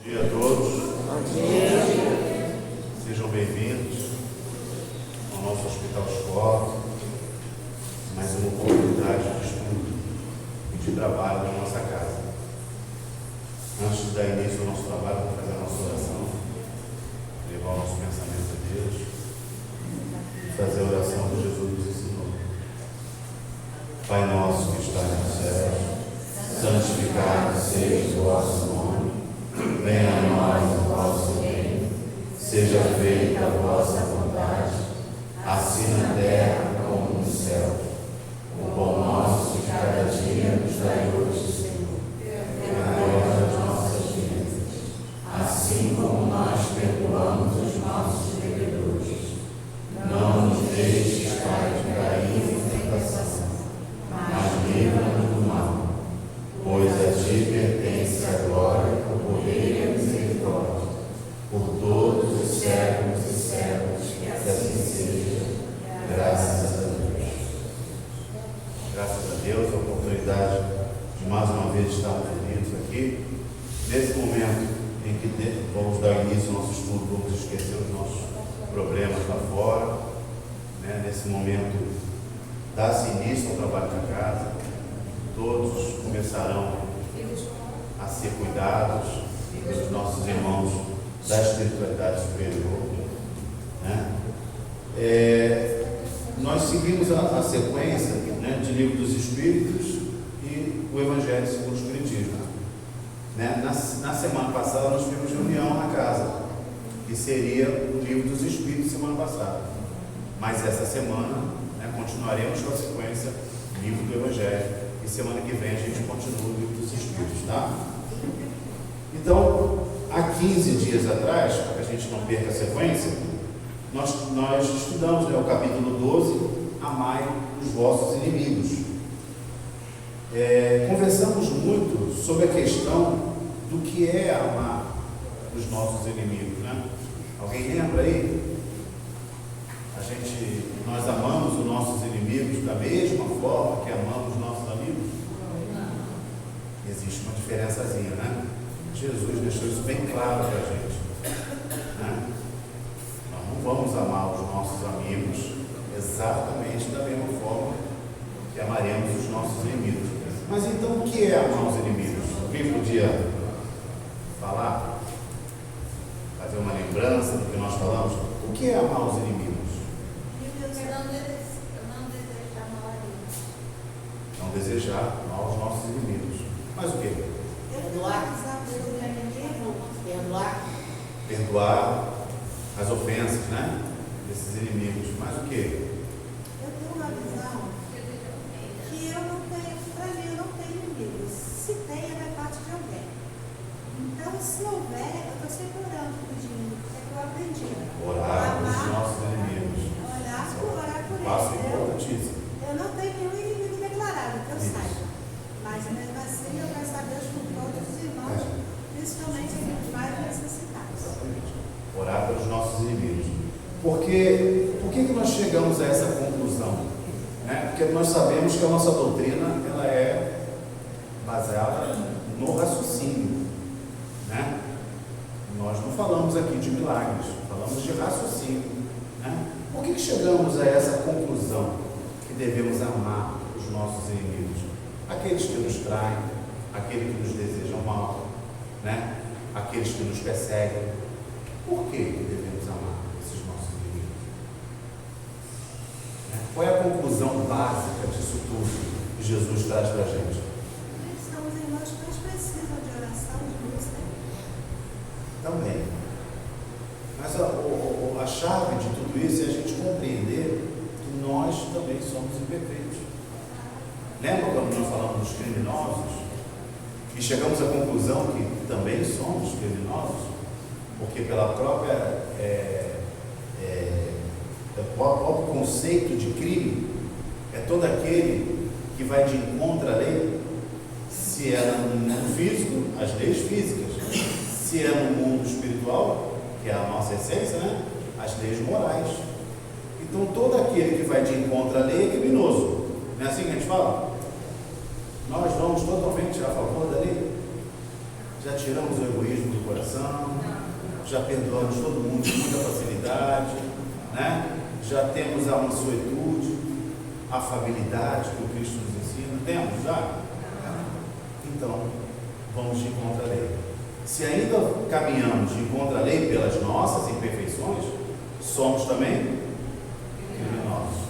Bom dia a todos. Bom dia. Sejam bem-vindos ao nosso Hospital Escola. Mais uma oportunidade de estudo e de trabalho na nossa casa. Antes de dar início ao nosso trabalho, vamos fazer a nossa oração, levar o nosso pensamento a Deus e fazer a oração que Jesus nos ensinou. Pai nosso que está nos céus, santificado seja o vosso nome. Venha a nós o vosso reino, seja feita a vossa vontade, assim na terra como no céu. O pão nosso de cada dia nos dai hoje, Senhor. Perdoa as nossas dívidas, assim como nós perdoamos os nossos devedores. Não nos deixes cair em tentação, mas livra-nos do mal, pois a ti pertence a glória, o poder e a misericórdia, por todos os séculos e séculos, que assim seja. Graças a Deus. Graças a Deus, a oportunidade de mais uma vez estarmos unidos aqui. Nesse momento em que vamos dar início ao nosso estudo, vamos esquecer os nossos problemas lá fora. Nesse momento, dá-se início ao trabalho da casa. Todos começarão a ser cuidados pelos nossos irmãos da espiritualidade superior. Nós seguimos a sequência de Livro dos Espíritos e o Evangelho segundo o Espiritismo. Na semana passada nós tivemos reunião na casa, que seria o Livro dos Espíritos semana passada. Mas essa semana continuaremos com a sequência Livro do Evangelho. E semana que vem a gente continua o Livro dos Espíritos, tá? Então, há 15 dias atrás, para que a gente não perca a sequência, nós estudamos o capítulo 12, Amai os vossos inimigos. Conversamos muito sobre a questão do que é amar os nossos inimigos, né? Alguém lembra aí? Nós amamos os nossos inimigos da mesma forma que amamos os nossos amigos? Existe uma diferençazinha, né? Jesus deixou isso bem claro para a gente. Nós não vamos amar os nossos amigos exatamente da mesma forma que amaremos os nossos inimigos. Mas então o que é amar os inimigos? Alguém podia falar? Fazer uma lembrança do que nós falamos? O que é amar os inimigos? Não desejar mal aos nossos inimigos. Mas o quê? Perdoar as ofensas, desses inimigos. Mas o quê? Eu tenho uma visão que eu não tenho, para mim, eu não tenho inimigos. Se tem, é da parte de alguém. Então, se houver, eu estou sempre orando, pedindo. É que eu aprendi. Orar pelos nossos inimigos. Orar por Passo eles. importantíssimo. Eu não tenho nenhum inimigo declarado, que eu saiba. Mas mesmo assim, eu peço a Deus por todos os irmãos, principalmente aqueles mais necessitados. Exatamente. Orar pelos nossos inimigos. Por que nós chegamos a essa conclusão? Porque nós sabemos que a nossa doutrina ela é baseada no raciocínio. Nós não falamos aqui de milagres, falamos de raciocínio. Por que chegamos a essa conclusão que devemos amar os nossos inimigos? Aqueles que nos traem, aqueles que nos desejam mal, aqueles que nos perseguem. Por que devemos amar esses nossos inimigos? Qual é a conclusão básica disso tudo que Jesus traz para a gente? Eles são os irmãos que mais precisam de oração, de luz, Também. Mas a chave de tudo isso é a gente compreender que nós também somos imperfeitos. Lembra quando nós falamos dos criminosos? E chegamos à conclusão que também somos criminosos? Porque pela própria o próprio conceito de crime é todo aquele que vai de encontro à lei, se é no mundo físico, as leis físicas, se é no mundo espiritual, que é a nossa essência, as leis morais. Então todo aquele que vai de encontro à lei é criminoso. Não é assim que a gente fala? Nós vamos totalmente a favor da lei. Já tiramos o egoísmo do coração, já perdoamos todo mundo com muita facilidade, né? Já temos a mansuetude, a afabilidade que o Cristo nos ensina. Temos já? Então, vamos de encontro à lei. Se ainda caminhamos de encontro à lei pelas nossas imperfeições, somos também criminosos.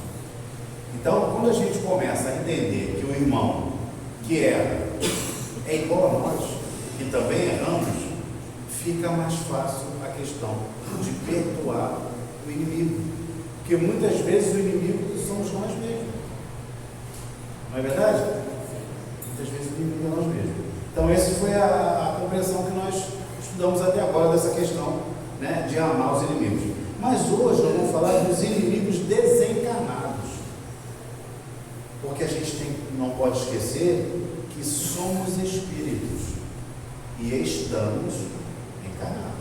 Então, quando a gente começa a entender que o irmão que erra é igual a nós, que também erramos, fica mais fácil a questão de perdoar o inimigo. Porque muitas vezes o inimigo somos nós mesmos. Não é verdade? Muitas vezes o inimigo é nós mesmos. Então, essa foi a compreensão que nós estudamos até agora dessa questão, né, de amar os inimigos. Mas hoje nós vamos falar dos inimigos desencarnados. Porque a gente não pode esquecer que somos espíritos e estamos encarnados.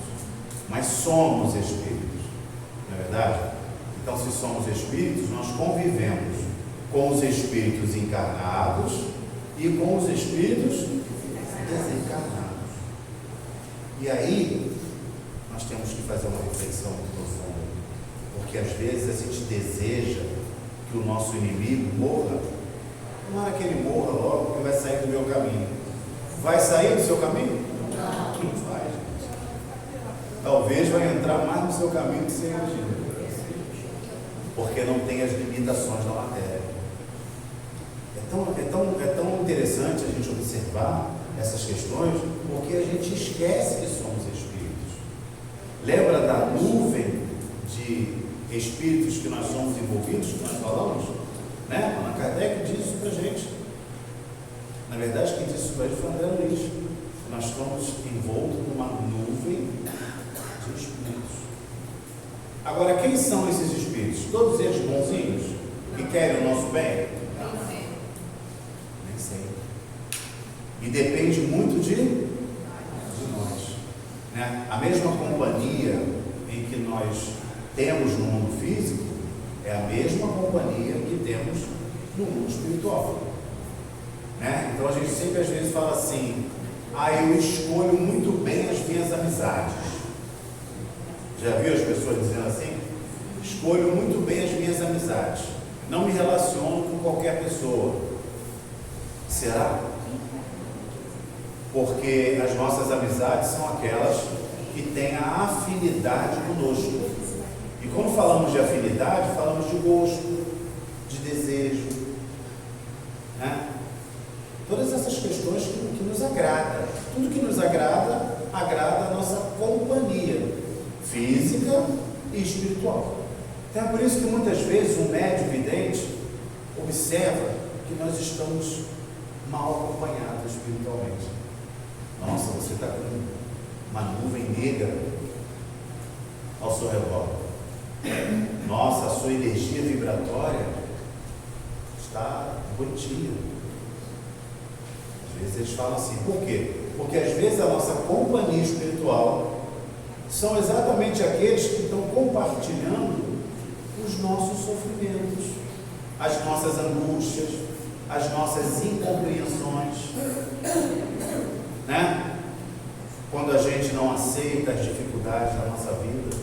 Mas somos espíritos, não é verdade? Então, se somos espíritos, nós convivemos com os espíritos encarnados e com os espíritos desencarnados. E aí, nós temos que fazer uma reflexão muito profunda, porque às vezes a gente deseja que o nosso inimigo morra. Não é que ele morra logo, porque vai sair do meu caminho. Vai sair do seu caminho? Não vai, gente. Talvez vai entrar mais no seu caminho que você imagina, porque não tem as limitações da matéria. É tão interessante a gente observar essas questões, porque a gente esquece que somos espíritos. Lembra da nuvem de espíritos que nós somos envolvidos, que nós falamos? Né? Allan Kardec diz isso para a gente. Na verdade, quem disse isso para a gente foi André Luiz. Nós estamos envoltos numa nuvem de espíritos. Agora, quem são esses espíritos? Todos eles bonzinhos? Que querem o nosso bem? Nem sei. E depende muito de nós. Né? A mesma companhia em que nós temos no mundo físico é a mesma companhia que temos no mundo espiritual. Né? Então a gente sempre às vezes fala assim: eu escolho muito bem as minhas amizades. Já viu as pessoas dizendo assim? Escolho muito bem as minhas amizades. Não me relaciono com qualquer pessoa. Será? Porque as nossas amizades são aquelas que têm a afinidade conosco. E quando falamos de afinidade, falamos de gosto, de desejo, né? Todas essas questões que nos agradam. Tudo que nos agrada, agrada a nossa companhia física e espiritual. Então é por isso que muitas vezes um médium vidente observa que nós estamos mal acompanhados espiritualmente. Nossa, você está com uma nuvem negra ao seu redor. Nossa, a sua energia vibratória está bonitinha. Às vezes eles falam assim. Por quê? Porque às vezes a nossa companhia espiritual são exatamente aqueles que estão compartilhando os nossos sofrimentos, as nossas angústias, as nossas incompreensões, né? Quando a gente não aceita as dificuldades da nossa vida,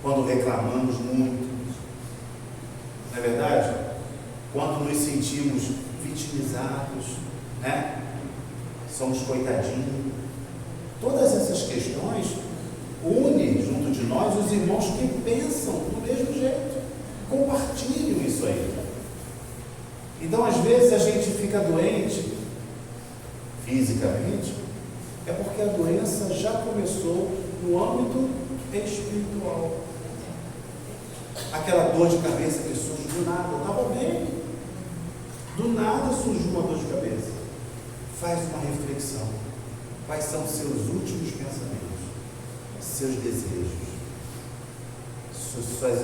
quando reclamamos muito, não é verdade? Quando nos sentimos vitimizados, né? Somos coitadinhos. Todas essas questões unem junto de nós os irmãos que pensam do mesmo jeito, compartilham isso aí. Então, às vezes, a gente fica doente fisicamente, é porque a doença já começou no âmbito espiritual. Aquela dor de cabeça que surge do nada, eu estava bem, do nada surgiu uma dor de cabeça. Faz uma reflexão. Quais são os seus últimos pensamentos, seus desejos, suas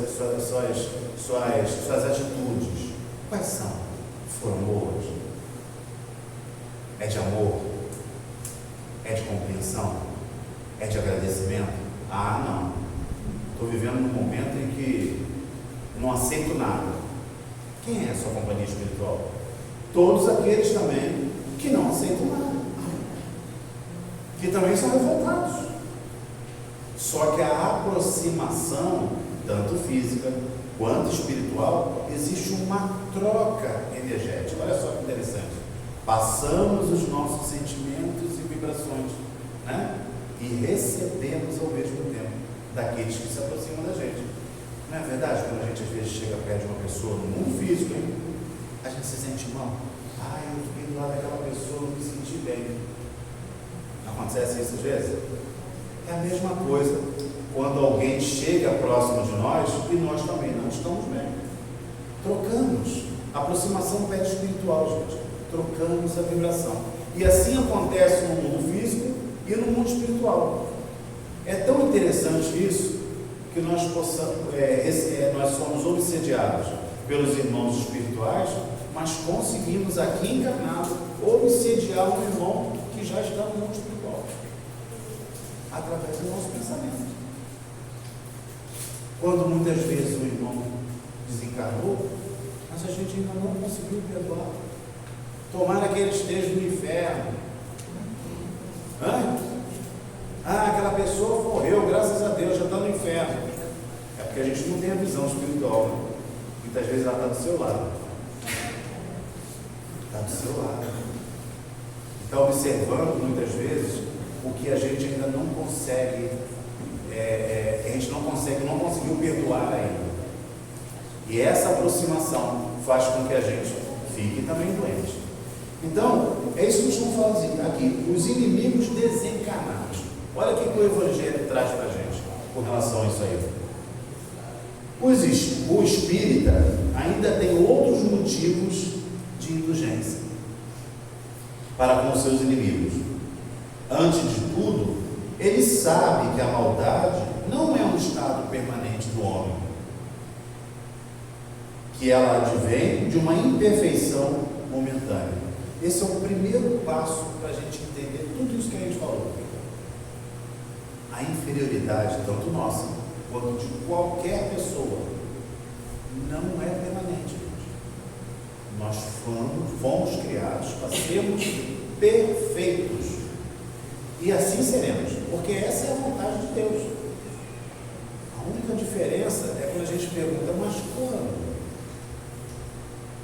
atitudes? Quais são? Foram boas? É de amor? É de compreensão? É de agradecimento? Não. Estou vivendo num momento em que não aceito nada. Quem é a sua companhia espiritual? Todos aqueles também que não aceitam nada, que também são revoltados. Só que a aproximação, tanto física quanto espiritual, existe uma troca energética. Olha só que interessante. Passamos os nossos sentimentos e vibrações, né? E recebemos ao mesmo tempo daqueles que se aproximam da gente. Não é verdade? Quando a gente às vezes chega perto de uma pessoa no mundo físico, hein? A gente se sente mal. Eu fiquei do lado daquela pessoa, não me senti bem. Não acontece isso às vezes? É a mesma coisa quando alguém chega próximo de nós e nós também não estamos bem. Trocamos. A aproximação do pé espiritual, gente. Trocamos a vibração. E assim acontece no mundo físico e no mundo espiritual. É tão interessante isso que nós somos obsediados pelos irmãos espirituais, mas conseguimos aqui encarnado obsediar um irmão que já está no mundo espiritual através do nosso pensamento. Quando muitas vezes o irmão desencarnou, mas a gente ainda não conseguiu perdoar. Tomara que ele esteja no inferno. Aquela pessoa morreu, graças a Deus, já está no inferno. É porque a gente não tem a visão espiritual, né? Muitas vezes ela está do seu lado. Está do seu lado. Está observando muitas vezes o que a gente ainda não consegue, não conseguiu perdoar ainda. E essa aproximação faz com que a gente fique também doente. Então, é isso que estamos falando aqui, os inimigos desencarnados. Olha o que o Evangelho traz para a gente com relação a isso aí. O espírita ainda tem outros motivos de indulgência para com os seus inimigos. Antes de tudo, ele sabe que a maldade não é um estado permanente do homem, que ela advém de uma imperfeição momentânea. Esse é o primeiro passo para a gente entender tudo isso que a gente falou. A inferioridade, tanto nossa quanto de qualquer pessoa, não é permanente, gente. Nós fomos criados para sermos perfeitos. E assim seremos, porque essa é a vontade de Deus. A única diferença é quando a gente pergunta, mas quando?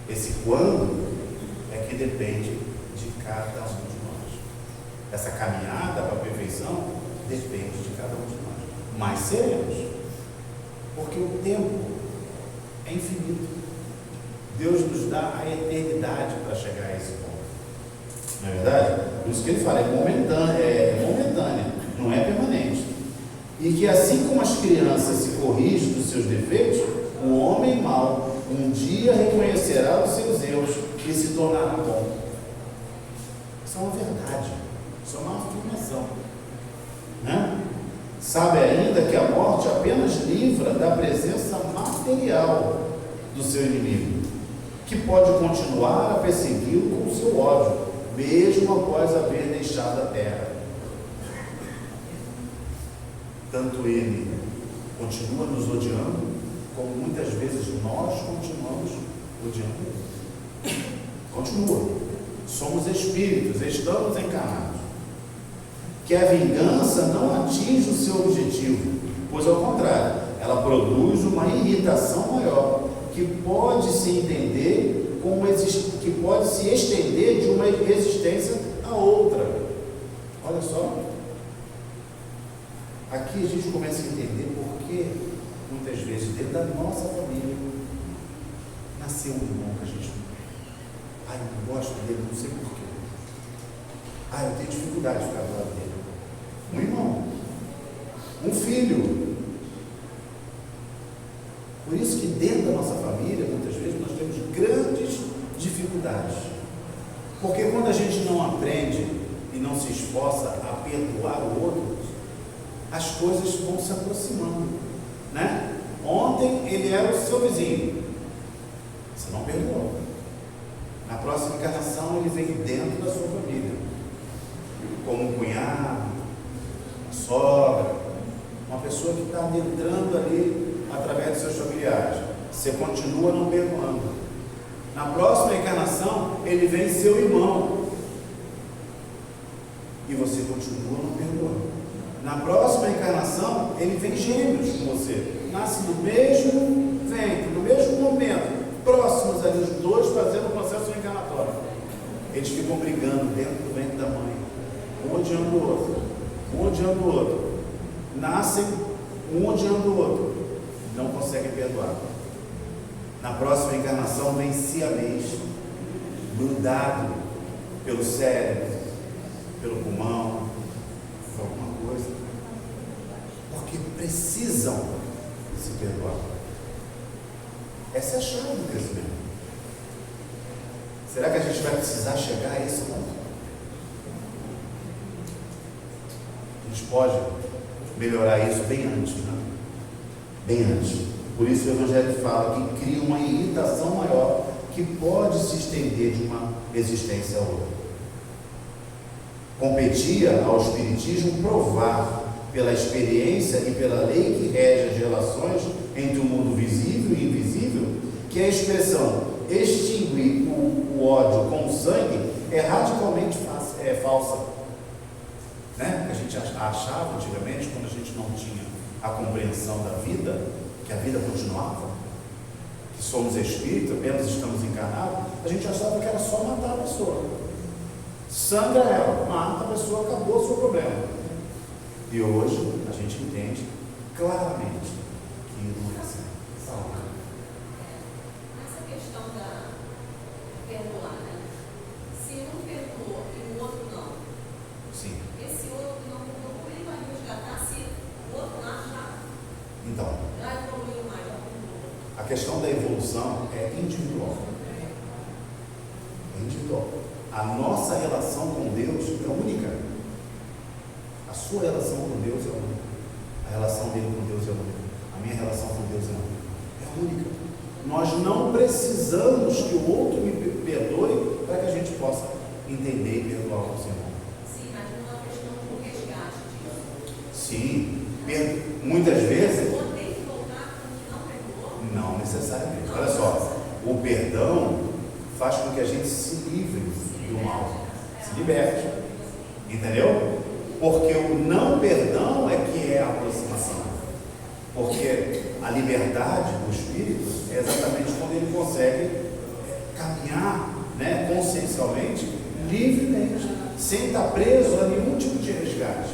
Esse quando é que depende de cada um de nós. Essa caminhada para a perfeição depende de cada um de nós. Mas seremos, porque o tempo é infinito. Deus nos dá a eternidade para chegar a esse ponto. Não é verdade? Por isso que ele fala, é momentânea, não é permanente. E que assim como as crianças se corrigem dos seus defeitos, o homem mau um dia reconhecerá os seus erros e se tornará bom. Isso é uma verdade, isso é uma afirmação. Né? Sabe ainda que a morte apenas livra da presença material do seu inimigo, que pode continuar a persegui-lo com o seu ódio, mesmo após haver deixado a terra. Tanto ele continua nos odiando, como muitas vezes nós continuamos odiando ele. Continua. Somos espíritos, estamos encarnados. Que a vingança não atinge o seu objetivo, pois ao contrário, ela produz uma irritação maior, que pode se entender como que pode se estender de uma existência a outra. Olha só. Aqui a gente começa a entender por que muitas vezes dentro da nossa família nasceu um irmão que a gente eu não gosto dele, não sei porquê. Eu tenho dificuldade de ficar do lado dele. Um irmão, um filho. Por isso que dentro da nossa família, muitas vezes, nós temos grandes dificuldades. Porque quando a gente não aprende e não se esforça a perdoar o outro, as coisas vão se aproximando, né? Ontem ele era o seu vizinho, você não perdoou. Na próxima encarnação ele vem dentro da sua família, como um cunhado, uma sogra, uma pessoa que está adentrando ali através dos seus familiares. Você continua não perdoando. Na próxima encarnação ele vem seu irmão e você continua não perdoando. Na próxima encarnação, ele vem gêmeos com você. Nasce do mesmo ventre, no mesmo momento. Próximos ali, os dois fazendo o processo reencarnatório. Eles ficam brigando dentro do ventre da mãe. Um odiando o outro. Um odiando o outro. Nascem, um odiando o outro. Não conseguem perdoar. Na próxima encarnação, vem siamês, grudado pelo cérebro, pelo pulmão, por alguma coisa, porque precisam se perdoar. Essa é a chave do crescimento. Será que a gente vai precisar chegar a esse ponto? A gente pode melhorar isso bem antes, né? Bem antes. Por isso o Evangelho fala que cria uma irritação maior que pode se estender de uma existência a outra. Competia ao Espiritismo provar, pela experiência e pela lei que rege as relações entre o mundo visível e invisível, que a expressão extinguir o ódio com o sangue é radicalmente falsa. Né? A gente achava antigamente, quando a gente não tinha a compreensão da vida, que a vida continuava, que somos espíritos, apenas estamos encarnados, a gente achava que era só matar a pessoa. Sangra ela, mata a pessoa, acabou o seu problema. E hoje a gente entende claramente que não é assim. Essa questão da perdoar, né? Se um perdoou e o outro não, Sim. esse outro que não perdoou, como ele vai resgatar se o outro lá Então, já evoluiu mais? a questão da evolução é individual. É individual. A nossa relação com Deus é única. A sua relação com Deus é única. A relação dele com Deus é única. A minha relação com Deus é única. Nós não precisamos que o outro me perdoe para que a gente possa entender e perdoar o nosso irmão. Sim, mas não é uma questão do resgate disso. Sim. Muitas vezes. Ou tem que voltar com o que não perdoou? Não necessariamente. Olha só. O perdão faz com que a gente se livre do mal. Se liberte. Entendeu? Porque o não perdão é que é a aproximação. Porque a liberdade do espírito é exatamente quando ele consegue caminhar, né, consciencialmente, livremente, sem estar preso a nenhum tipo de resgate.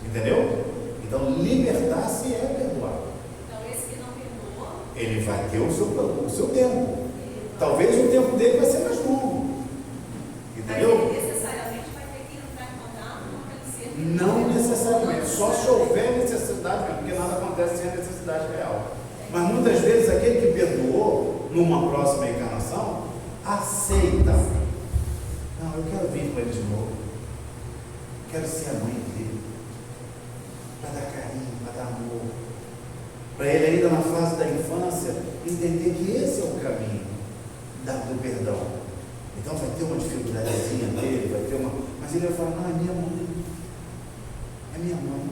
Entendeu? Então, libertar-se é perdoar. Então, esse que não perdoou, Ele vai ter o seu tempo. Talvez o tempo dele vai ser mais longo. Entendeu? mas ele necessariamente vai ter que entrar em contato com aquele ser. Não necessariamente, só se houver necessidade mesmo, porque nada acontece sem a necessidade real. Mas muitas vezes aquele que perdoou numa próxima encarnação aceita. Não, eu quero vir com ele de novo. Quero ser a mãe dele. Para dar carinho, para dar amor. Para ele ainda na fase da infância entender que esse é o caminho do perdão. Então vai ter uma dificuldadezinha dele, vai ter uma. Mas ele vai falar, não, é minha mãe. É minha mãe.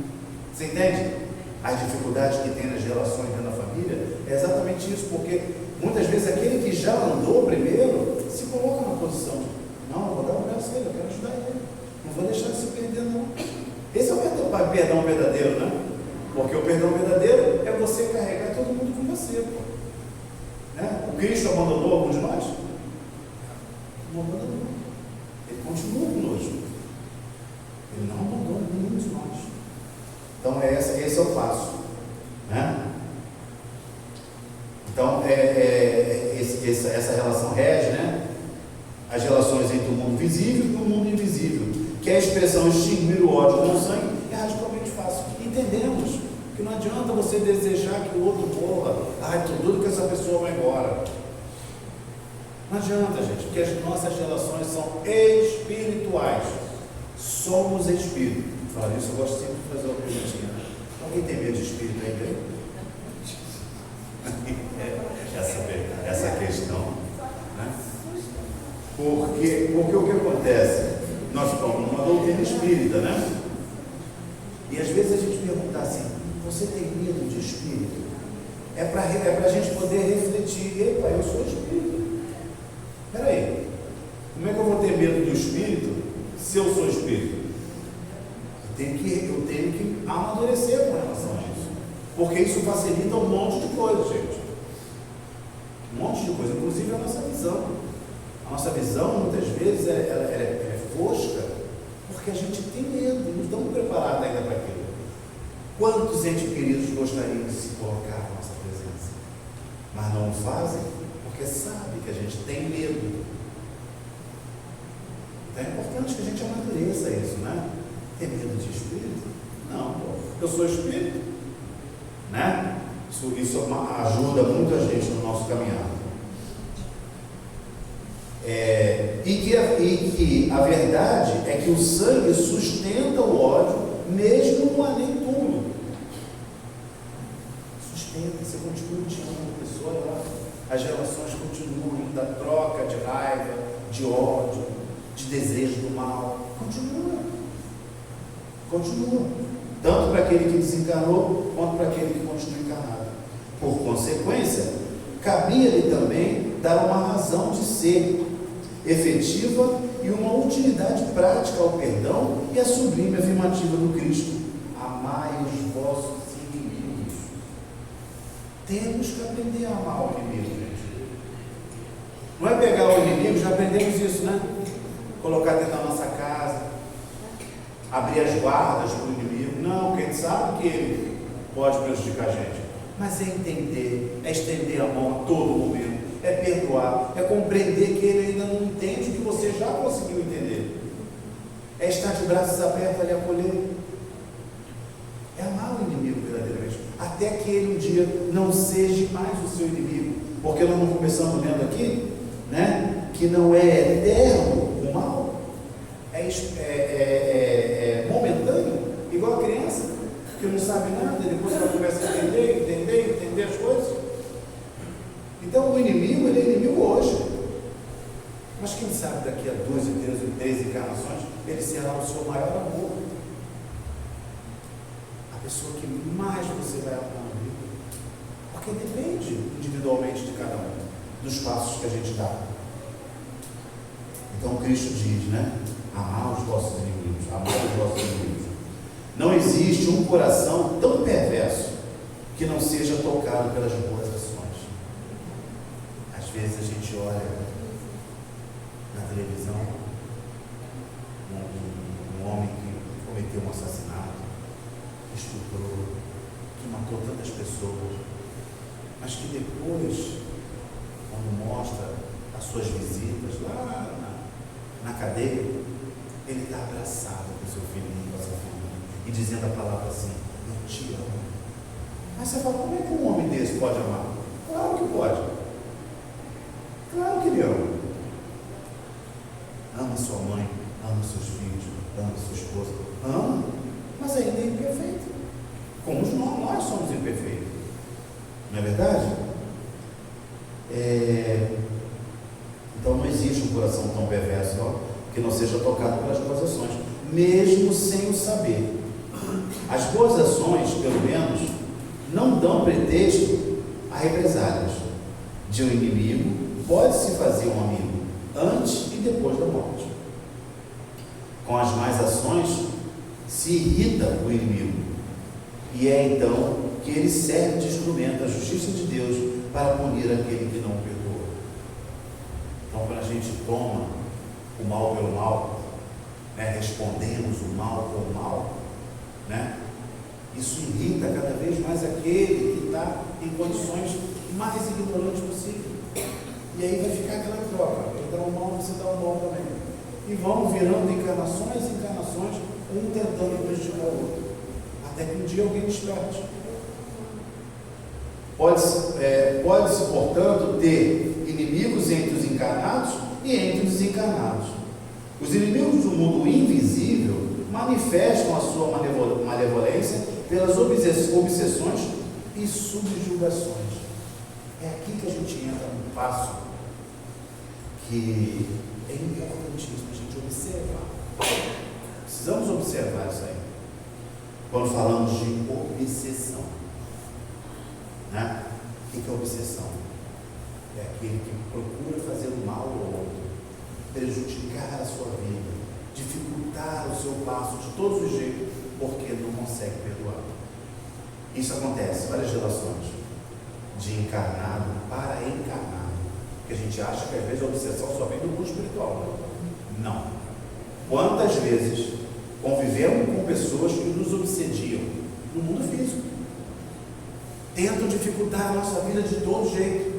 Você entende? As dificuldades que tem nas relações dentro da família é exatamente isso, porque muitas vezes aquele que já andou primeiro se coloca na posição de, não, eu vou dar um braço a ele, eu quero ajudar ele. Não vou deixar ele se perder, não. Esse é o perdão verdadeiro, né? Porque o perdão verdadeiro é você carregar todo mundo com você. Pô. Né? O Cristo abandonou algum de nós? Não abandonou. Ele continua conosco. Ele não abandona nenhum de nós. Então, esse é o passo. Né? Então, essa relação rege, né? As relações entre o mundo visível e o mundo invisível, que é a expressão extinguir o ódio com o sangue, é radicalmente fácil. Entendemos que não adianta você desejar que o outro morra, estou doido que essa pessoa vai embora. Não adianta, gente, porque as nossas relações são espirituais. Somos espírito. Falar isso, eu gosto sempre de fazer uma perguntinha. Alguém tem medo de espírito aí dentro? Essa questão, né? Porque o que acontece? Nós estamos numa doutrina espírita, né? E às vezes a gente pergunta assim, você tem medo de espírito? É para a gente poder refletir, epa, eu sou espírito. Peraí, como é que eu vou ter medo do espírito se eu sou espírito? Eu tenho que amadurecer com relação a isso. Porque isso facilita um monte de coisa, gente. Um monte de coisa, inclusive a nossa visão. A nossa visão, muitas vezes, ela é fosca, porque a gente tem medo, não estamos preparados ainda para aquilo. Quantos entes queridos gostariam de se colocar na nossa presença, mas não o fazem porque sabem que a gente tem medo. Então é importante que a gente amadureça isso, né? Ter medo de espírito? Não, eu sou espírito, né? Isso ajuda muito a gente no nosso caminhar. E que a verdade é que o sangue sustenta o ódio, mesmo no além túmulo. Sustenta, você continua te amando a pessoa lá. As relações continuam ainda, a troca de raiva, de ódio, de desejo do mal. Continua. Tanto para aquele que desencarnou, quanto para aquele que continua encarnado. Por consequência, cabia-lhe também dar uma razão de ser efetiva e uma utilidade prática ao perdão e a sublime afirmativa do Cristo: amai os vossos inimigos. Temos que aprender a amar o inimigo, gente. Não é pegar o inimigo, já aprendemos isso, né? Colocar dentro da nossa casa, abrir as guardas para o inimigo. Não, porque a gente sabe que ele pode prejudicar a gente. Mas é entender, é estender a mão a todo momento, é perdoar, é compreender que ele ainda não entende o que você já conseguiu entender. É estar de braços abertos a lhe acolher. É amar o inimigo verdadeiramente, até que ele um dia não seja mais o seu inimigo. Porque nós não começamos lendo aqui, né, que não é eterno o mal, é momentâneo, igual a criança que não sabe nada, depois ela começa a entender as coisas. Então o inimigo, ele é inimigo hoje, mas quem sabe daqui a 12, 13 encarnações ele será o seu maior amor, a pessoa que mais você vai amar na vida, porque depende individualmente de cada um dos passos que a gente dá. Então Cristo diz, né? Amar os vossos inimigos, amar os vossos inimigos. Não existe um coração tão perverso que não seja tocado pelas boas ações. Às vezes a gente olha na televisão um homem que cometeu um assassinato, que estuprou, que matou tantas pessoas, mas que depois, quando mostra as suas visitas lá na cadeia, ele está abraçado com seu filhinho, com a sua filhinha, e dizendo a palavra assim: eu te amo. Mas você fala, como é que um homem desse pode amar? Claro que pode. Claro que ele ama. Ama sua mãe, ama seus filhos, ama sua esposa. Ama, mas ainda é imperfeito. Como nós somos imperfeitos. Não é verdade? Então não existe um coração tão perverso, não, que não seja tocado pelas boas ações, mesmo sem o saber. As boas ações, pelo menos, não dão pretexto a represálias. De um inimigo pode-se fazer um amigo antes e depois da morte. Com as más ações se irrita o inimigo, e é então que ele serve de instrumento da justiça de Deus para punir aquele que não o perdoa. Então, quando a gente toma o mal pelo mal, né, respondemos o mal pelo mal, né, isso irrita cada vez mais aquele que está em condições mais ignorantes possível. E aí vai ficar aquela troca: ele dá um mal, você dá um mal também. E vamos virando encarnações, um tentando prejudicar o outro, até que um dia alguém desperte. Pode-se, portanto, ter inimigos entre os encarnados e entre os desencarnados. Os inimigos do mundo invisível manifestam a sua malevolência pelas obsessões e subjugações. É aqui que a gente entra num passo que é importantíssimo a gente observar. Precisamos observar isso aí quando falamos de obsessão, né? O que é obsessão? É aquele que procura fazer o mal ao outro, prejudicar a sua vida, dificultar o seu passo de todos os jeitos, porque não consegue perdoar. Isso acontece em várias relações, de encarnado para encarnado, que a gente acha que às vezes a obsessão só vem do mundo espiritual. Não. Quantas vezes convivemos com pessoas que nos obsediam no mundo físico, tentam dificultar a nossa vida de todo jeito.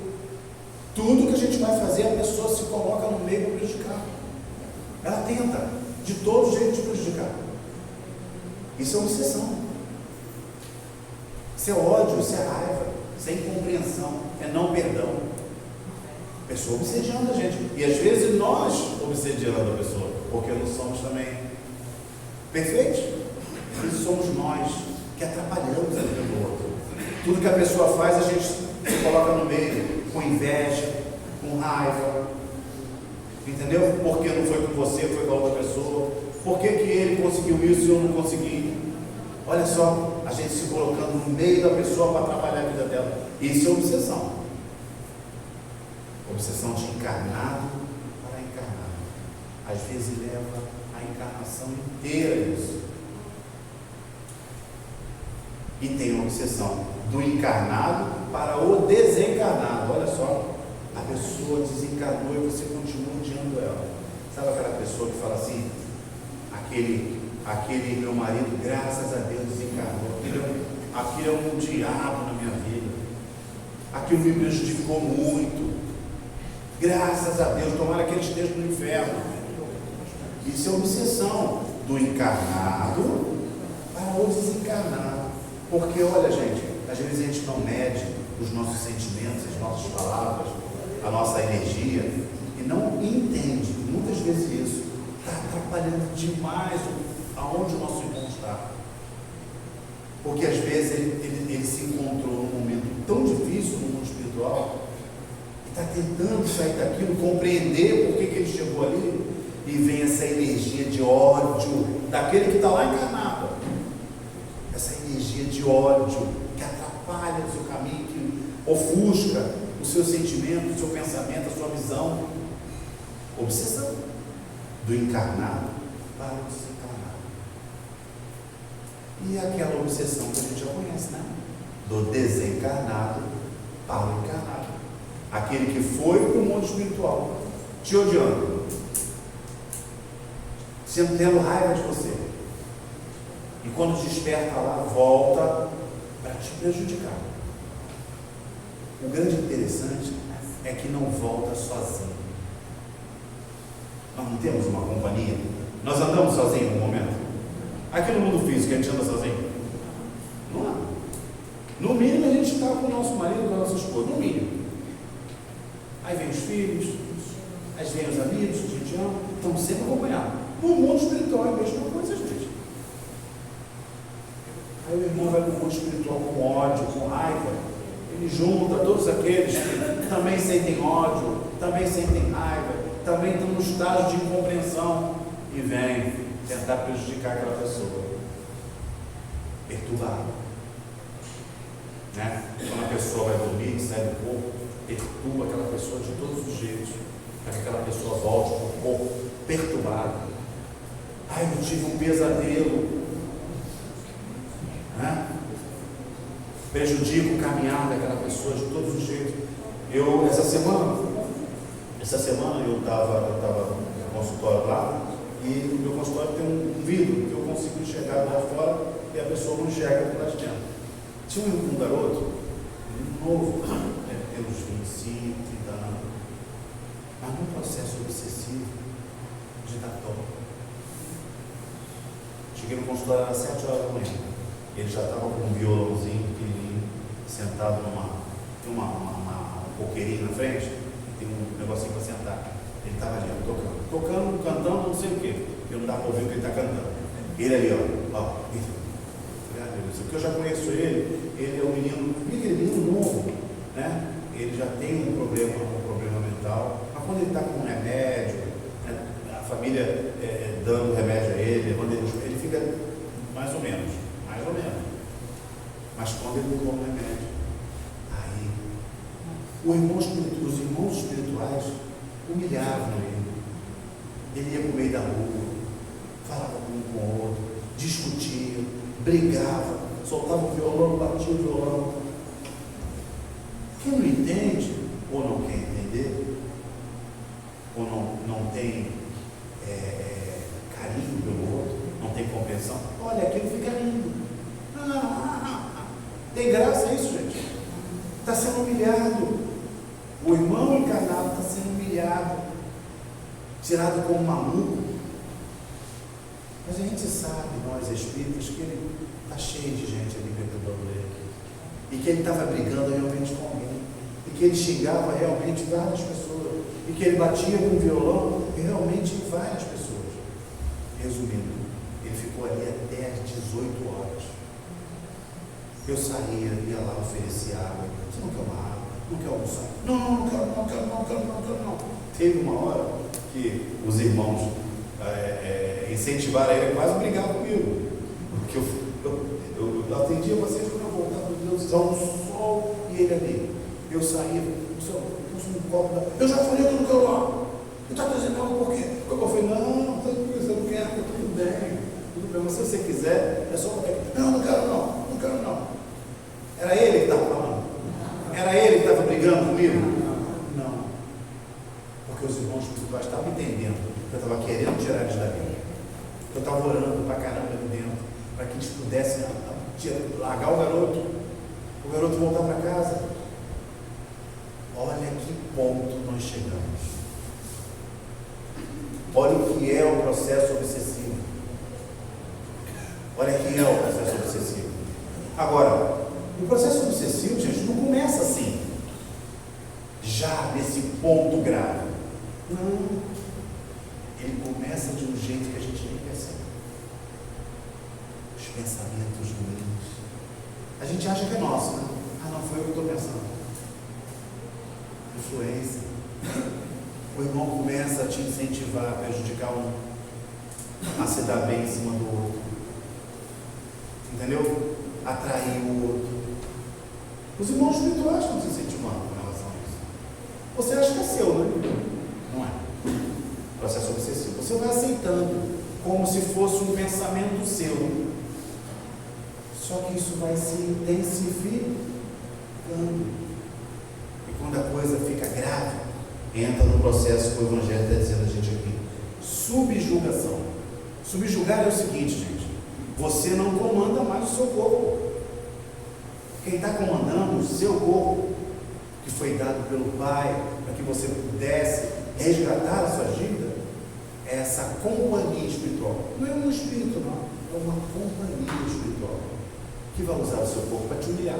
Tudo que a gente vai fazer, a pessoa se coloca no meio para prejudicar. Ela tenta de todo jeito te prejudicar. Isso é obsessão. Isso é ódio, isso é raiva, isso é incompreensão, é não perdão. A pessoa obsediando a gente. E às vezes nós obsediando a pessoa, porque não somos também perfeitos. Isso somos nós que atrapalhamos a vida do outro. Tudo que a pessoa faz, a gente se coloca no meio, com inveja, com raiva. Entendeu? Porque não foi com você, foi com a outra pessoa. Por que ele conseguiu isso e eu não consegui? Olha só, a gente se colocando no meio da pessoa para atrapalhar a vida dela. Isso é obsessão. Obsessão de encarnado para encarnado. Às vezes leva a encarnação inteira isso. E tem a obsessão do encarnado para o desencarnado. Olha só, a pessoa desencarnou e você continua odiando ela. Sabe aquela pessoa que fala assim, aquele meu marido, graças a Deus, desencarnou, aquilo é um diabo na minha vida, aquilo me prejudicou muito, graças a Deus, tomara que ele esteja no inferno. Isso é obsessão do encarnado para o desencarnado. Porque, olha gente, às vezes a gente não mede os nossos sentimentos, as nossas palavras, a nossa energia, e não entende, muitas vezes isso está atrapalhando demais aonde o nosso irmão está. Porque às vezes ele se encontrou num momento tão difícil no mundo espiritual, e está tentando sair daquilo, compreender por que ele chegou ali, e vem essa energia de ódio daquele que está lá encarnado. Essa energia de ódio que atrapalha o seu caminho, que ofusca o seu sentimento, o seu pensamento, a sua visão. Obsessão do encarnado para o desencarnado. E aquela obsessão que a gente já conhece, né? Do desencarnado para o encarnado. Aquele que foi para o mundo espiritual, te odiando, tendo raiva de você. E quando desperta lá, volta para te prejudicar. O grande interessante é que não volta sozinho. Nós não temos uma companhia. Nós andamos sozinhos no momento. Aqui no mundo físico a gente anda sozinho? Não anda. No mínimo a gente está com o nosso marido, com a nossa esposa. No mínimo. Aí vem os filhos, aí vem os amigos que a gente ama. Estamos sempre acompanhados. No mundo espiritual é a mesma coisa, gente. Aí o irmão vai para o mundo espiritual com ódio, com raiva. Ele junta todos aqueles que também sentem ódio, também sentem raiva, também estão no estágio de incompreensão e vem tentar prejudicar aquela pessoa. Perturbado. Né? Quando a pessoa vai dormir, sai do corpo, perturba aquela pessoa de todos os jeitos, para que aquela pessoa volte para o corpo perturbado. Ai, eu tive um pesadelo. Né? Prejudica o caminhar daquela pessoa de todos os jeitos. Essa semana eu estava no consultório lá, e o meu consultório tem um vidro que eu consigo enxergar lá fora e a pessoa não enxerga lá de dentro. Tinha um garoto, novo, tem uns 25, 30 anos, mas num processo obsessivo de dar toque. Cheguei no consultório às 7 horas da manhã. Ele já estava com um violãozinho pequenininho, sentado tem uma coqueirinha na frente, tem um negocinho para sentar. Ele estava ali, tocando, cantando, não sei o quê, porque não dá para ouvir o que ele está cantando. Ele ali, ó, porque eu já conheço ele é um menino novo, né? Ele já tem um problema mental, mas quando ele está com um remédio, né? A família dando remédio a ele, quando ele fica mais ou menos. Mas quando ele tomou o remédio, aí os irmãos espirituais humilhavam ele. Ele ia para o meio da rua, falava com um com o outro, discutia, brigava, soltava o violão, batia o violão. Quem não entende, ou não quer entender, ou não tem carinho pelo outro, não tem compreensão, olha, aquilo fica lindo. Tem graça isso, gente? Está sendo humilhado. O irmão encarnado está sendo humilhado, tirado como maluco. Mas a gente sabe, nós espíritas, que ele está cheio de gente ali perturbando ele. E que ele estava brigando realmente com alguém. E que ele xingava realmente várias pessoas. E que ele batia com o violão realmente em várias pessoas. Resumindo, ele ficou ali até às 18 horas. Eu saía, ia lá, oferecia água. Você não quer uma água? Não quer almoçar? Não quero. Teve uma hora que os irmãos incentivaram ele, quase brigavam comigo. Porque eu atendia vocês quando eu voltava do Deus, um sol e ele ali. Eu saía, um copo, eu já falei que eu não quero lá. Você está trazendo água por quê? Eu falei, não, você não quer, tudo bem, mas se você quiser, é só botar. Não quero não. Era ele que estava falando? Era ele que estava brigando comigo? Não. Porque os irmãos espirituais estavam entendendo que eu estava querendo tirar eles dali. Eu estava orando pra caramba ali dentro, para que eles pudessem largar o garoto voltar para casa. Olha que ponto nós chegamos. Olha o que é o processo obsessivo. Olha o que é o processo obsessivo. Agora, o processo obsessivo, gente, não começa assim, já nesse ponto grave. Não. Ele começa de um jeito que a gente nem percebe. Os pensamentos ruins. A gente acha que é nosso, né? Não foi eu que estou pensando. Influência. O irmão começa a te incentivar, a prejudicar um, a se dar bem em cima do outro. Entendeu? Atrair o outro. Os irmãos espirituais estão se incentivando com relação a isso. Você acha que é seu, né? Não é. Processo obsessivo. Você vai aceitando como se fosse um pensamento seu. Só que isso vai se intensificando. E quando a coisa fica grave, entra no processo que o Evangelho está dizendo a gente aqui. Subjugação. Subjugar é o seguinte, gente. Você não comanda mais o seu corpo. Quem está comandando o seu corpo, que foi dado pelo Pai, para que você pudesse resgatar a sua dívida, é essa companhia espiritual. Não é um espírito, não. É uma companhia espiritual que vai usar o seu corpo para te humilhar.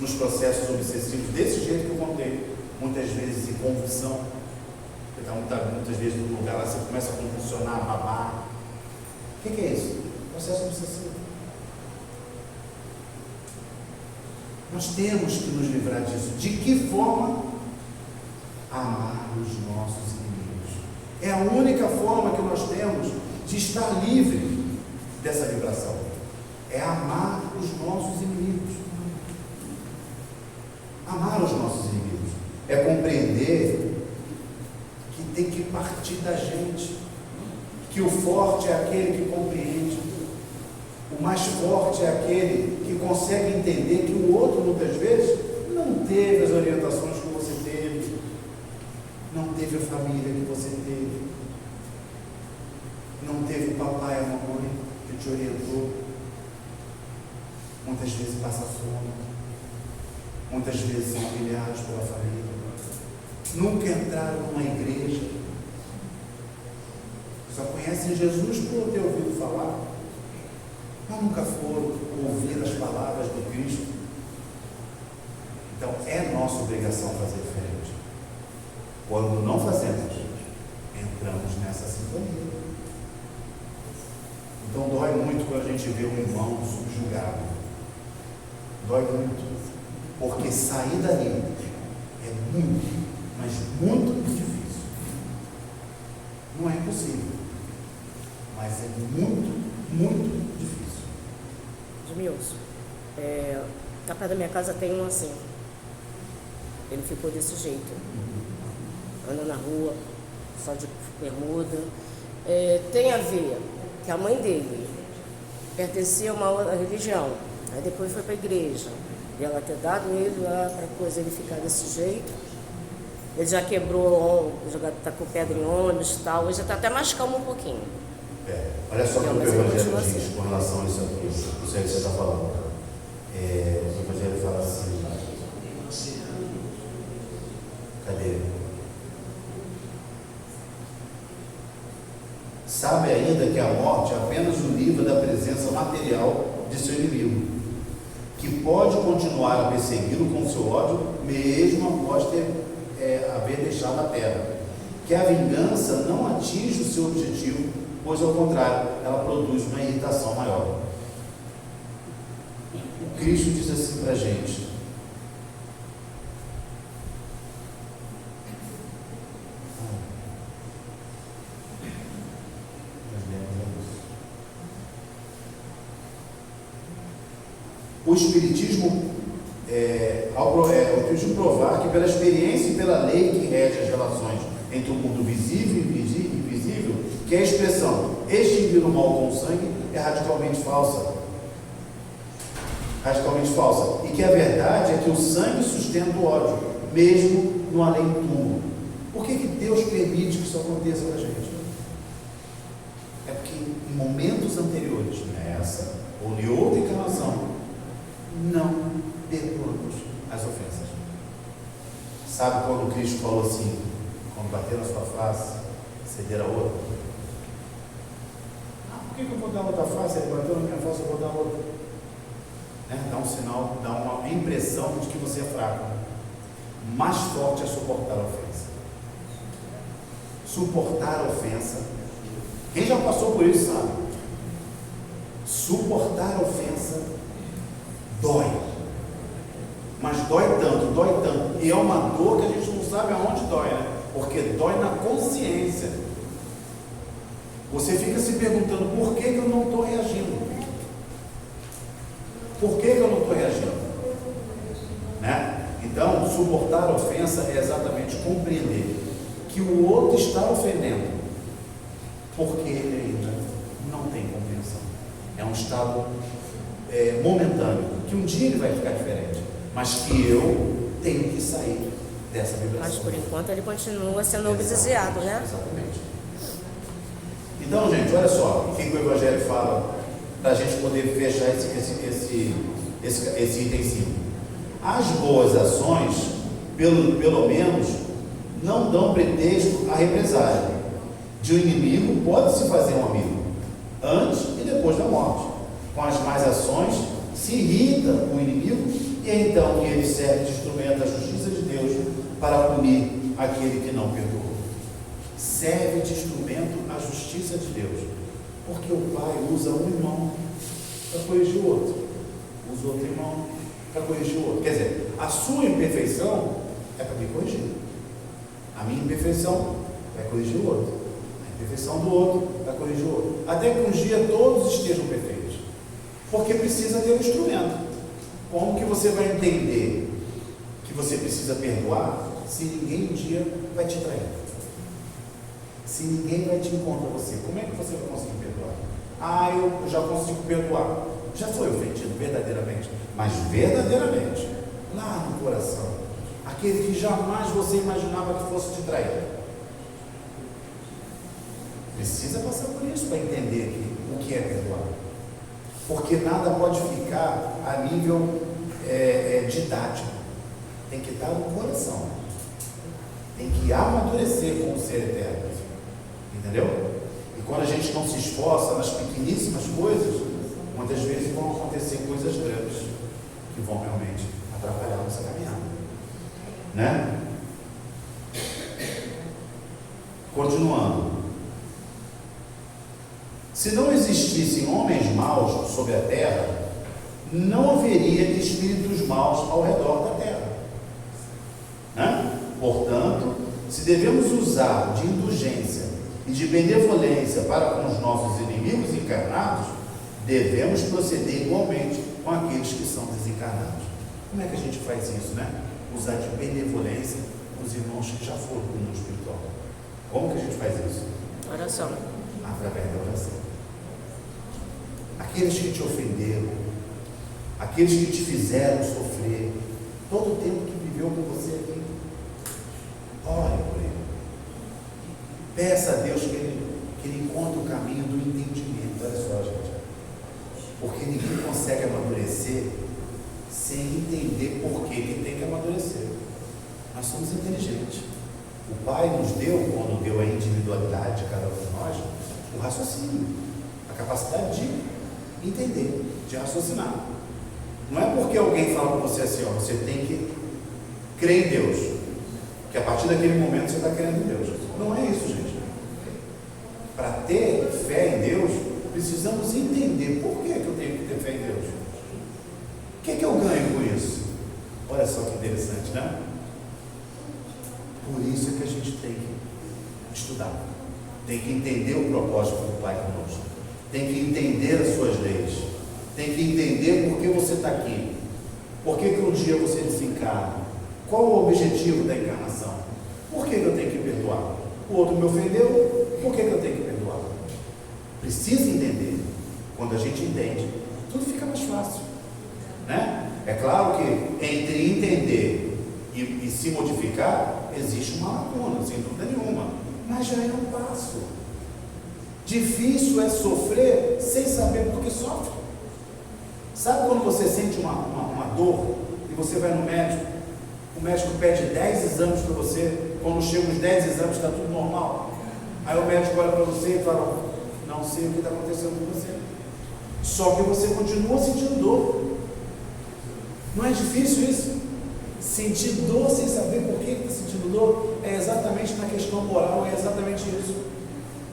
Nos processos obsessivos, desse jeito que eu contei, muitas vezes em convulsão. Você está muitas vezes num lugar lá, você começa a convulsionar, a babar. O que é isso? Processo obsessivo. Nós temos que nos livrar disso. De que forma? Amar os nossos inimigos. É a única forma que nós temos de estar livre dessa vibração. É amar os nossos inimigos. Amar os nossos inimigos. É compreender que tem que partir da gente. Que o forte é aquele que compreende. O mais forte é aquele que consegue entender que o outro, muitas vezes, não teve as orientações que você teve, não teve a família que você teve, não teve o papai e a mamãe que te orientou. Muitas vezes passa fome, muitas vezes são humilhados pela família, nunca entraram numa igreja, só conhecem Jesus por ter ouvido falar, mas nunca foram ouvir as palavras do Cristo. Então é nossa obrigação fazer diferente. Quando não fazemos, entramos nessa sintonia. Então dói muito quando a gente vê um irmão subjugado. Dói muito, porque sair dali é muito, mas muito difícil. Não é impossível, mas é muito difícil. Edmilson, tá perto da minha casa tem um assim. Ele ficou desse jeito. Anda na rua, só de bermuda. Tem a ver que a mãe dele pertencia a uma outra religião. Aí depois foi para a igreja. E ela ter dado ele lá para coisa ele ficar desse jeito. Ele já quebrou, já tacou pedra em ônibus e tal. Hoje já está até mais calmo um pouquinho. Olha só o que o Mas ele Evangelho continua diz assim. com relação a isso aqui. Não sei o que você está falando. O Evangelho fala assim. Cadê? Sabe ainda que a morte é apenas o livro da presença material de seu inimigo, que pode continuar a persegui-lo com seu ódio, mesmo após haver deixado a terra. Que a vingança não atinge o seu objetivo, pois ao contrário, ela produz uma irritação maior. O Cristo diz assim para a gente: o Espiritismo provar que pela experiência e pela lei que rege as relações entre o mundo visível e invisível, que a expressão extinguir o mal com o sangue é radicalmente falsa. Radicalmente falsa. E que a verdade é que o sangue sustenta o ódio, mesmo no além-túmulo. Por que Deus permite que isso aconteça com a gente? É porque em momentos anteriores, nessa ou em outra encarnação, não perdoamos as ofensas. Sabe quando Cristo falou assim, quando bater na sua face, ceder a outra? Por que eu vou dar outra face? Ele bateu na minha face, eu vou dar outra. Dá um sinal, dá uma impressão de que você é fraco. Mais forte é suportar a ofensa. Suportar a ofensa. Quem já passou por isso sabe. Suportar a ofensa dói. Mas dói tanto. E é uma dor que a gente não sabe aonde dói, né? Porque dói na consciência. Você fica se perguntando por que eu não estou reagindo. Por que eu não estou reagindo? Né? Então, suportar a ofensa é exatamente compreender que o outro está ofendendo, porque ele ainda não tem compreensão. É um estado momentâneo, que um dia ele vai ficar diferente, mas que eu tenho que sair dessa vibração. Mas por enquanto ele continua sendo obsidiado, né? Exatamente. Então, gente, olha só o que o Evangelho fala para a gente poder fechar esse item 5. As boas ações, pelo menos, não dão pretexto à represália. De um inimigo pode-se fazer um amigo, antes e depois da morte. Com as más ações, se irrita o inimigo e é então que ele serve de instrumento da justiça de Deus para punir aquele que não perdoou. Serve de instrumento à justiça de Deus, porque o pai usa um irmão para corrigir o outro, usa outro irmão para corrigir o outro. Quer dizer, a sua imperfeição é para me corrigir, a minha imperfeição vai corrigir o outro, a imperfeição do outro vai corrigir o outro, até que um dia todos estejam perfeitos, porque precisa ter um instrumento. Como que você vai entender que você precisa perdoar se ninguém um dia vai te trair? Se ninguém vai te encontrar você, como é que você vai conseguir perdoar? Eu já consigo perdoar. Já foi ofendido verdadeiramente, mas verdadeiramente, lá no coração, aquele que jamais você imaginava que fosse te trair. Precisa passar por isso para entender o que é perdoar. Porque nada pode ficar a nível didático. Tem que estar no coração. Tem que amadurecer com o ser eterno. Entendeu? E quando a gente não se esforça nas pequeníssimas coisas, muitas vezes vão acontecer coisas grandes que vão realmente atrapalhar a nossa caminhada. Né? Continuando. Se não existissem homens maus sobre a terra, não haveria de espíritos maus ao redor da terra. Né? Portanto, se devemos usar de indulgência e de benevolência para com os nossos inimigos encarnados, devemos proceder igualmente com aqueles que são desencarnados. Como é que a gente faz isso, né? Usar de benevolência com os irmãos que já foram no mundo espiritual. Como que a gente faz isso? Oração. Através da oração. aqueles que te ofenderam, aqueles que te fizeram sofrer, todo o tempo que viveu com você aqui. Ore por ele. Peça a Deus que ele encontre o caminho do entendimento. Olha só, gente. Porque ninguém consegue amadurecer sem entender por que tem que amadurecer. Nós somos inteligentes. O Pai nos deu, quando deu a individualidade de cada um de nós, o raciocínio, a capacidade de entender, de raciocinar. Não é porque alguém fala com você assim, ó, você tem que crer em Deus, que a partir daquele momento você está crendo em Deus. Não é isso, gente. Para ter fé em Deus, precisamos entender por que eu tenho que ter fé em Deus. O que eu ganho com isso? Olha só que interessante, né? Por isso é que a gente tem que estudar, tem que entender o propósito do Pai conosco, tem que entender as suas leis, tem que entender por que você está aqui, por que um dia você desencarna, qual o objetivo da encarnação, por que eu tenho que perdoar? O outro me ofendeu, por que eu tenho que perdoar? Precisa entender. Quando a gente entende, tudo fica mais fácil, né? É claro que entre entender e se modificar, existe uma lacuna, sem dúvida nenhuma, mas já é um passo. Difícil é sofrer sem saber por que sofre. Sabe quando você sente uma dor e você vai no médico, o médico pede 10 exames para você, quando chega os 10 exames está tudo normal, aí o médico olha para você e fala, não sei o que está acontecendo com você, só que você continua sentindo dor. Não é difícil isso? Sentir dor sem saber por que está sentindo dor é exatamente na questão moral, é exatamente isso.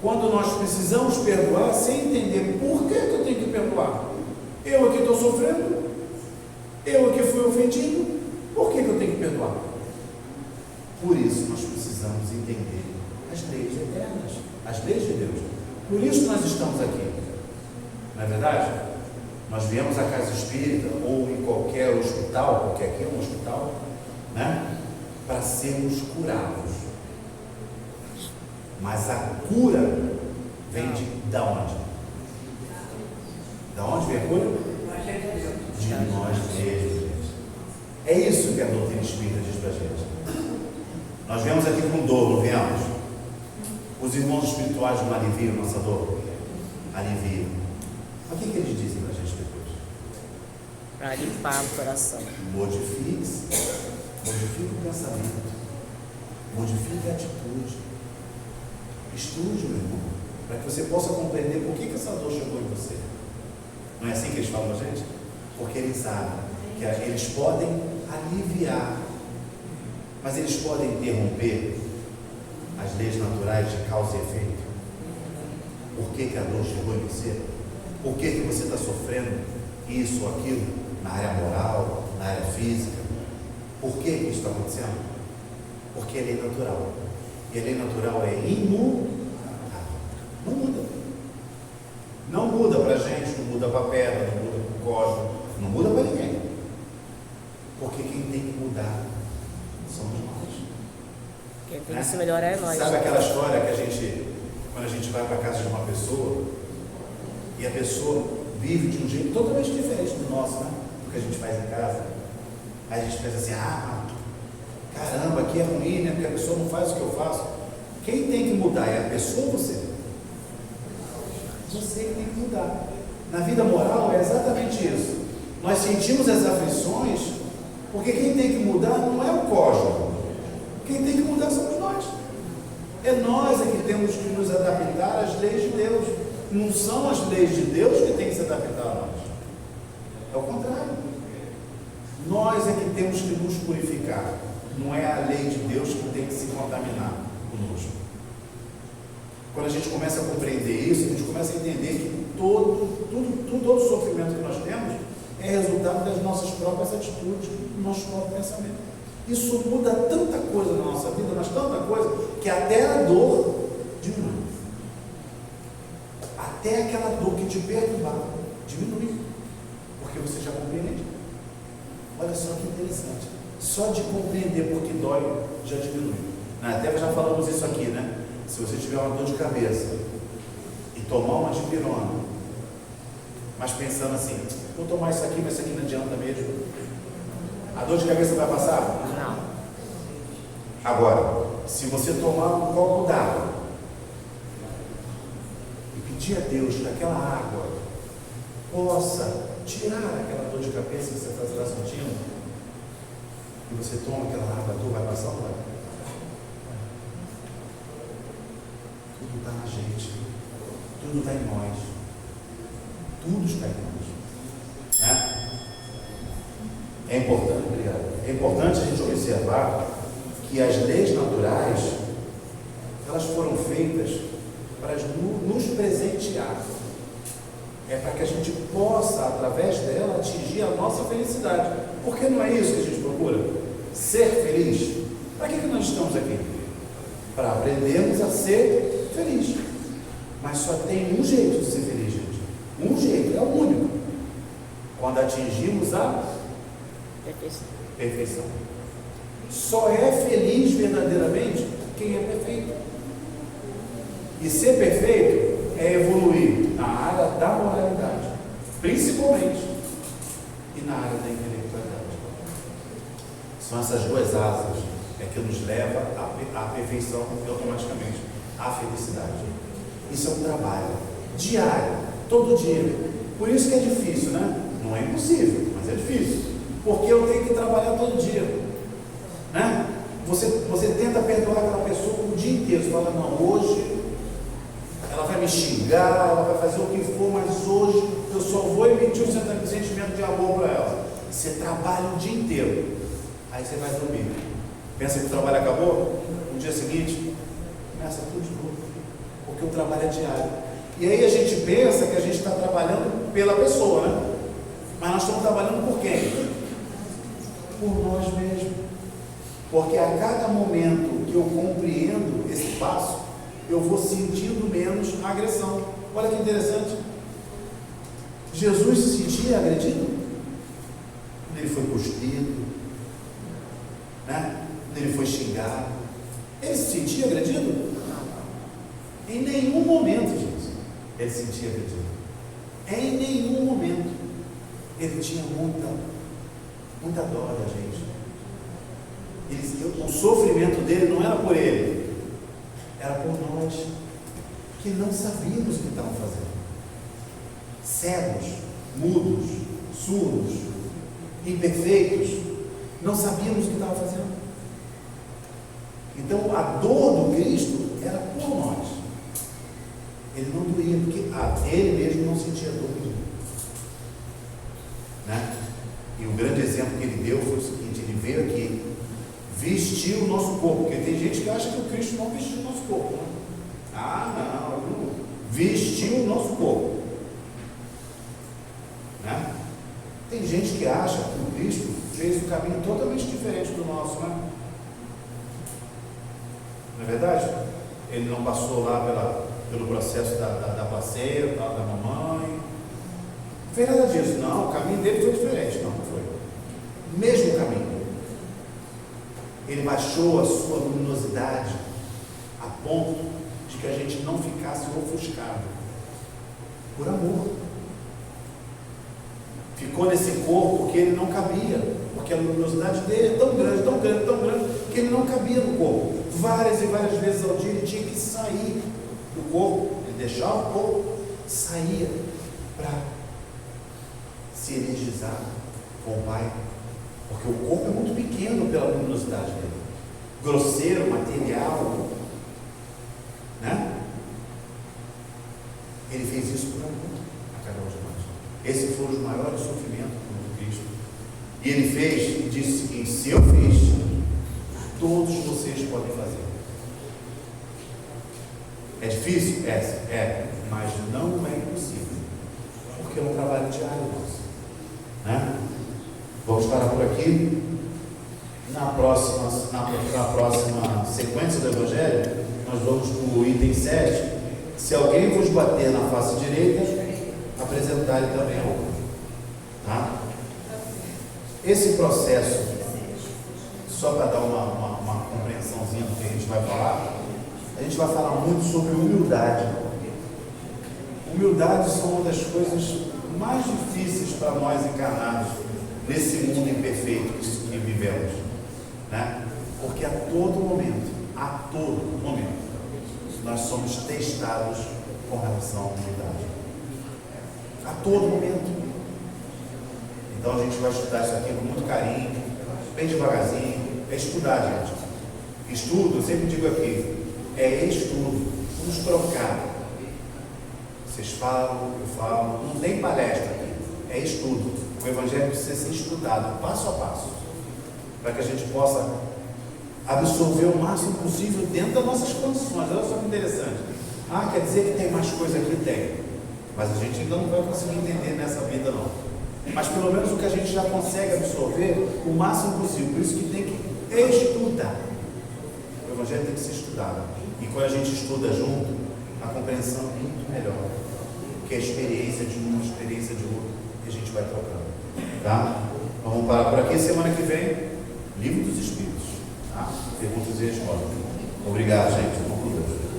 Quando nós precisamos perdoar sem entender por que eu tenho que perdoar. Eu aqui estou sofrendo, eu aqui fui ofendido, por que eu tenho que perdoar? Por isso nós precisamos entender as leis eternas, as leis de Deus. Por isso nós estamos aqui. Não é verdade? Nós viemos à casa espírita ou em qualquer hospital, porque aqui é um hospital, né? Para sermos curados. Mas a cura vem da onde? Da onde vem a cura? De nós mesmos, gente. É isso que a doutrina espírita diz para a gente. Nós viemos aqui com dor, não viemos? Os irmãos espirituais não aliviam nossa dor? Aliviam. Mas o que eles dizem para a gente depois? Para limpar o coração. Modifique-se. Modifique o pensamento. Modifique a atitude. Estude, meu irmão, para que você possa compreender por que essa dor chegou em você. Não é assim que eles falam para a gente? Porque eles sabem que eles podem aliviar, mas eles podem interromper as leis naturais de causa e efeito. Por que a dor chegou em você? Por que você está sofrendo isso ou aquilo na área moral, na área física? Por que isso está acontecendo? Porque é lei natural. E a lei natural é imutável. Não muda. Não muda para a gente, não muda para a pedra, não muda para o cosmos, não muda para ninguém. Porque quem tem que mudar somos nós. Quem tem que se melhorar é nós. Sabe aquela história que a gente, quando a gente vai para a casa de uma pessoa e a pessoa vive de um jeito totalmente diferente do nosso, né? Do que a gente faz em casa. Aí a gente pensa assim, caramba, aqui é ruim, né? Porque a pessoa não faz o que eu faço. Quem tem que mudar é a pessoa ou você? Você que tem que mudar. Na vida moral é exatamente isso. Nós sentimos as aflições porque quem tem que mudar não é o cosmos. Quem tem que mudar somos nós. É nós que temos que nos adaptar às leis de Deus. Não são as leis de Deus que têm que se adaptar a nós. É o contrário. Nós é que temos que nos purificar. Não é a lei de Deus que tem que se contaminar conosco. Quando a gente começa a compreender isso, a gente começa a entender que todo o sofrimento que nós temos é resultado das nossas próprias atitudes, do nosso próprio pensamento. Isso muda tanta coisa na nossa vida, mas tanta coisa, que até a dor diminui. Até aquela dor que te perturbava diminui, porque você já compreende. Olha só que interessante. Só de compreender porque dói já diminui. Até já falamos isso aqui, né? Se você tiver uma dor de cabeça e tomar uma dipirona, mas pensando assim, vou tomar isso aqui, mas isso aqui não adianta mesmo. A dor de cabeça vai passar? Não. Agora, se você tomar um copo d'água e pedir a Deus que aquela água possa tirar aquela dor de cabeça que você está sentindo, e você toma aquela água, a dor vai passar ou não vai? Tudo está na gente, tudo está em nós, tudo está em nós, né? É importante, obrigado. É importante a gente observar que as leis naturais, elas foram feitas para nos presentear. É para que a gente possa, através dela, atingir a nossa felicidade. Porque não é isso que a gente procura? Ser feliz. Para que nós estamos aqui? Para aprendermos a ser feliz. Mas só tem um jeito de ser feliz, gente. Um jeito, é o único. Quando atingimos a perfeição. Só é feliz verdadeiramente quem é perfeito. E ser perfeito é evoluir na área da moralidade, principalmente, e na área da intelectualidade. São essas duas asas que nos leva à perfeição e automaticamente à felicidade. Isso é um trabalho diário, todo dia. Por isso que é difícil, né? Não é impossível, mas é difícil. Porque eu tenho que trabalhar todo dia, né? Você tenta perdoar aquela pessoa o dia inteiro. Você fala, não, hoje ela vai me xingar, ela vai fazer o que for, mas hoje eu só vou emitir um sentimento de amor para ela. Você trabalha o dia inteiro, aí você vai dormir. Pensa que o trabalho acabou, no dia seguinte começa tudo de novo, porque o trabalho é diário. E aí a gente pensa que a gente está trabalhando pela pessoa, né? Mas nós estamos trabalhando por quem? Por nós mesmos. Porque a cada momento que eu compreendo esse passo, eu vou sentindo menos agressão. Olha que interessante. Jesus se sentia agredido quando ele foi cuspido, né? Quando ele foi xingado. Ele se sentia agredido? Em nenhum momento, gente, ele se sentia agredido. Em nenhum momento. Ele tinha muita dó da gente. O sofrimento dele não era por ele, era por nós, que não sabíamos o que estavam fazendo. Cegos, mudos, surdos, imperfeitos, não sabíamos o que estavam fazendo. Então a dor do Cristo era por nós. Ele não doía, porque ele mesmo não sentia dor nenhuma, né? E o grande exemplo que ele deu foi o seguinte: ele veio aqui, vestiu o nosso corpo, porque tem gente que acha que o Cristo não vestiu o nosso corpo, né? Não, vestiu o nosso corpo, né? Tem gente que acha que o Cristo fez um caminho totalmente diferente do nosso, né? Não é verdade? Ele não passou lá pelo processo da placeia, da mamãe. Não fez nada disso, não. O caminho dele foi diferente, não foi? Mesmo caminho. Ele baixou a sua luminosidade a ponto de que a gente não ficasse ofuscado, por amor. Ficou nesse corpo que ele não cabia, porque a luminosidade dele é tão grande, que ele não cabia no corpo. Várias e várias vezes ao dia ele tinha que sair do corpo, ele deixava o corpo, saía para se energizar com o Pai, porque o corpo é muito pequeno pela luminosidade dele, grosseiro, material, né? Ele fez isso por amor a cada um de nós. Esses foram os maiores sofrimentos do Cristo. E ele fez e disse o seguinte: se eu fiz, todos vocês podem fazer. É difícil? É, mas não é impossível, porque é um trabalho diário nosso, né? Vamos parar por aqui. Na próxima sequência do Evangelho, nós vamos para o item 7. Se alguém vos bater na face direita, apresentar-lhe também a outra. Tá? Esse processo, só para dar uma compreensãozinha do que a gente vai falar muito sobre humildade. Humildade são uma das coisas mais difíceis para nós encarnados nesse mundo imperfeito que vivemos, né? Porque a todo momento, nós somos testados com relação à humanidade. A todo momento. Então a gente vai estudar isso aqui com muito carinho, bem devagarzinho. É estudar, gente. Estudo, eu sempre digo aqui, é estudo. Vamos trocar. Vocês falam, eu falo, não tem palestra aqui, é estudo. O Evangelho precisa ser estudado, passo a passo, para que a gente possa absorver o máximo possível dentro das nossas condições. Olha só que interessante. Ah, quer dizer que tem mais coisa aqui? Tem. Mas a gente ainda não vai conseguir entender nessa vida, não. Mas pelo menos o que a gente já consegue absorver o máximo possível. Por isso que tem que estudar. O Evangelho tem que ser estudado. E quando a gente estuda junto, a compreensão é muito melhor. Porque a experiência de um, a experiência de outro, e a gente vai trocando. Tá? Então vamos parar por aqui. Semana que vem, Livro dos Espíritos. Tá? Perguntas e respostas. Obrigado, gente. Vamos com Deus.